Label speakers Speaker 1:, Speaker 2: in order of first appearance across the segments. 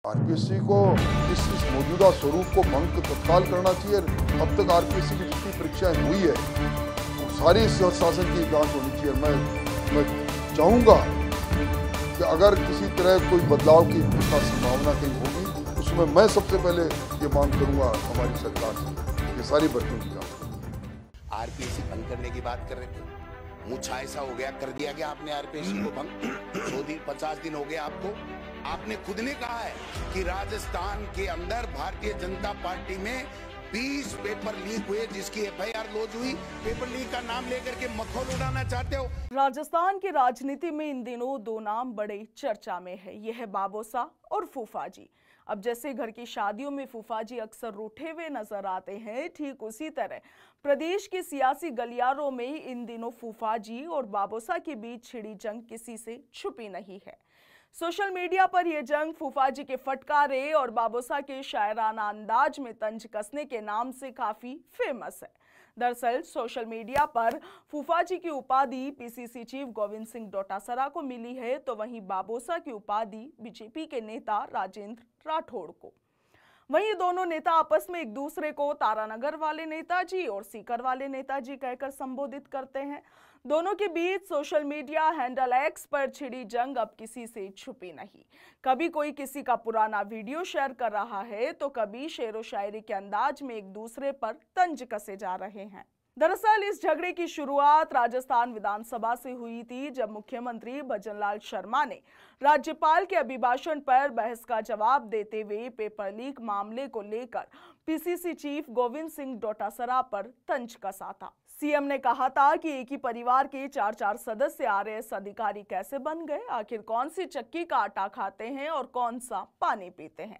Speaker 1: RPSC को इस मौजूदा स्वरूप को भंग तत्काल करना चाहिए। अब तक आरपीएससी की जितनी परीक्षाएं हुई है वो सारी शासन की जांच होनी चाहिए। मैं चाहूँगा कि अगर किसी तरह कोई बदलाव की संभावना कहीं होगी उसमें मैं सबसे पहले ये मांग करूँगा हमारी सरकार से ये सारी भर्तियों की जांच।
Speaker 2: आरपीएससी भंग करने की बात कर रहे थे, मुझा ऐसा हो गया, कर दिया गया आपने आरपीएससी को भंग। 50 दिन हो गए आपको। आपने खुद ने कहा है कि राजस्थान के अंदर भारतीय जनता पार्टी में 20 पेपर लीक हुए जिसकी एफआईआर लॉन्च हुई। पेपर लीक का नाम लेकर के मखौल उड़ाना चाहते हो।
Speaker 3: राजस्थान की राजनीति में इन दिनों दो नाम बड़े चर्चा में है, यह है बाबोसा और फूफाजी। अब जैसे घर की शादियों में फूफाजी अक्सर रूठे हुए नजर आते हैं, ठीक उसी तरह प्रदेश के सियासी गलियारों में इन दिनों फूफाजी और बाबोसा के बीच छिड़ी जंग किसी से छुपी नहीं है। सोशल मीडिया पर यह जंग फूफाजी के फटकारे और बाबोसा के शायराना अंदाज में तंज कसने के नाम से काफी फेमस है। दरअसल सोशल मीडिया पर फूफाजी की उपाधि पीसीसी चीफ गोविंद सिंह डोटासरा को मिली है, तो वहीं बाबोसा की उपाधि बीजेपी के नेता राजेंद्र राठौड़ को। वहीं दोनों नेता आपस में एक दूसरे को तारानगर वाले नेताजी और सीकर वाले नेताजी कहकर संबोधित करते हैं। दोनों के बीच सोशल मीडिया हैंडल एक्स पर छिड़ी जंग अब किसी से छुपी नहीं। कभी कोई किसी का पुराना वीडियो शेयर कर रहा है तो कभी शेरो शायरी के अंदाज में एक दूसरे पर तंज कसे जा रहे हैं। दरअसल इस झगड़े की शुरुआत राजस्थान विधानसभा से हुई थी, जब मुख्यमंत्री भजनलाल शर्मा ने राज्यपाल के अभिभाषण पर बहस का जवाब देते हुए पेपर लीक मामले को लेकर पीसीसी चीफ गोविंद सिंह डोटासरा पर तंज कसा था। सीएम ने कहा था कि एक ही परिवार के 4 सदस्य आरएएस अधिकारी कैसे बन गए, आखिर कौन सी चक्की का आटा खाते हैं और कौन सा पानी पीते हैं।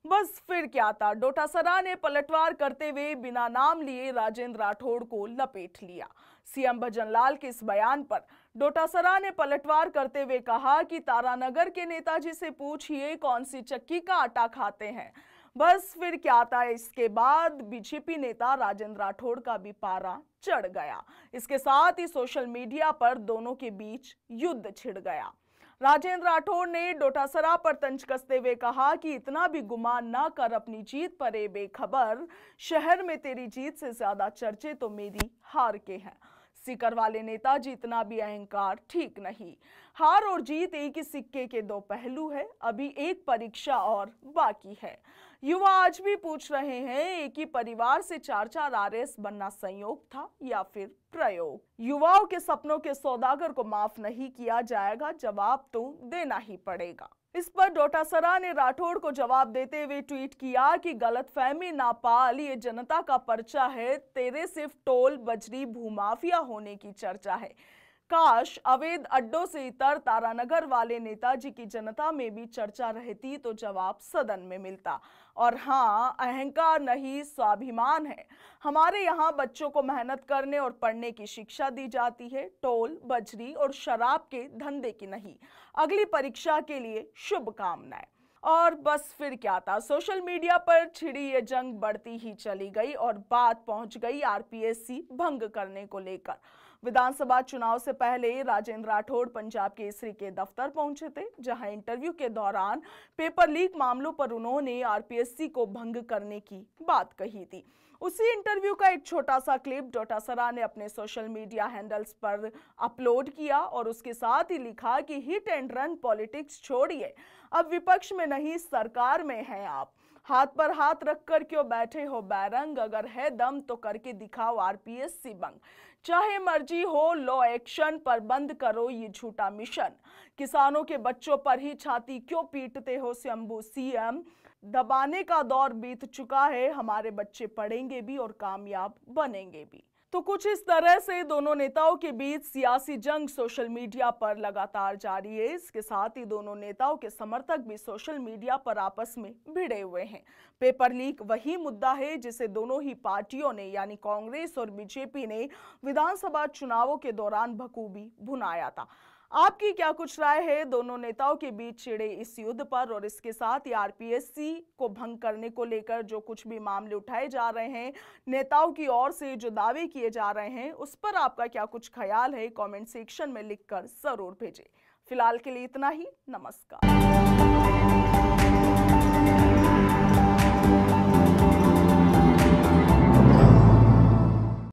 Speaker 3: बस फिर क्या था, डोटासरा ने पलटवार करते हुए बिना नाम लिए राजेंद्र राठौड़ को लपेट लिया। सीएम भजनलाल के इस बयान पर डोटासरा ने पलटवार करते हुए कहा कि तारानगर के नेताजी से पूछिए कौन सी चक्की का आटा खाते हैं। बस फिर क्या था, इसके बाद बीजेपी नेता राजेंद्र राठौड़ का भी पारा चढ़ गया। इसके साथ ही सोशल मीडिया पर दोनों के बीच युद्ध छिड़ गया। राजेंद्र राठौड़ ने डोटासरा पर तंज कसते हुए कहा कि इतना भी गुमान ना कर अपनी जीत पर ए बेखबर, शहर में तेरी जीत से ज्यादा चर्चे तो मेरी हार के हैं। सीकर वाले नेताजी इतना भी अहंकार ठीक नहीं। हार और जीत एक ही सिक्के के दो पहलू है, अभी एक परीक्षा और बाकी है। युवा आज भी पूछ रहे हैं, एक ही परिवार से 4 आरएएस बनना संयोग था या फिर प्रयोग। युवाओं के सपनों के सौदागर को माफ नहीं किया जाएगा, जवाब तो देना ही पड़ेगा। इस पर डोटासरा ने राठौड़ को जवाब देते हुए ट्वीट किया कि गलतफहमी ना पाल, ये जनता का पर्चा है, तेरे सिर्फ टोल बजरी भूमाफिया होने की चर्चा है। काश अवैध अड्डों से इतर तारानगर वाले नेताजी की जनता में भी चर्चा रहती तो जवाब सदन में मिलता। और हाँ, अहंकार नहीं स्वाभिमान है। हमारे यहाँ बच्चों को मेहनत करने और पढ़ने की शिक्षा दी जाती है, टोल बजरी और शराब के धंधे की नहीं। अगली परीक्षा के लिए शुभकामनाएं। और बस फिर क्या था, सोशल मीडिया पर छिड़ी ये जंग बढ़ती ही चली गई और बात पहुंच गई आरपीएससी भंग करने को लेकर। विधानसभा चुनाव से पहले राजेंद्र राठौड़ पंजाब केसरी के दफ्तर पहुंचे थे, जहां इंटरव्यू के दौरान पेपर लीक मामलों पर उन्होंने आरपीएससी को भंग करने की बात कही थी। उसी इंटरव्यू का एक छोटा सा क्लिप डोटासरा ने अपने सोशल मीडिया हैंडल्स पर अपलोड किया और उसके साथ ही लिखा कि हिट एंड रन पॉलिटिक्स छोड़िए, अब विपक्ष में नहीं सरकार में हैं आप। हाथ पर हाथ रखकर क्यों बैठे हो बैरंग, अगर है दम तो करके दिखाओ आरपीएससी भंग। चाहे मर्जी हो लो एक्शन, पर बंद करो ये झूठा मिशन। किसानों के बच्चों पर ही छाती क्यों पीटते हो शंभू सीएम, दबाने का दौर बीत चुका है, हमारे बच्चे पढ़ेंगे भी और कामयाब बनेंगे भी। तो कुछ इस तरह से दोनों नेताओं के बीच सियासी जंग सोशल मीडिया पर लगातार जारी है। इसके साथ ही दोनों नेताओं के समर्थक भी सोशल मीडिया पर आपस में भिड़े हुए हैं। पेपर लीक वही मुद्दा है जिसे दोनों ही पार्टियों ने यानी कांग्रेस और बीजेपी ने विधानसभा चुनावों के दौरान बखूबी भुनाया था। आपकी क्या कुछ राय है दोनों नेताओं के बीच छिड़े इस युद्ध पर, और इसके साथ ही आरपीएससी को भंग करने को लेकर जो कुछ भी मामले उठाए जा रहे हैं, नेताओं की ओर से जो दावे किए जा रहे हैं, उस पर आपका क्या कुछ ख्याल है, कमेंट सेक्शन में लिखकर जरूर भेजें। फिलहाल के लिए इतना ही, नमस्कार।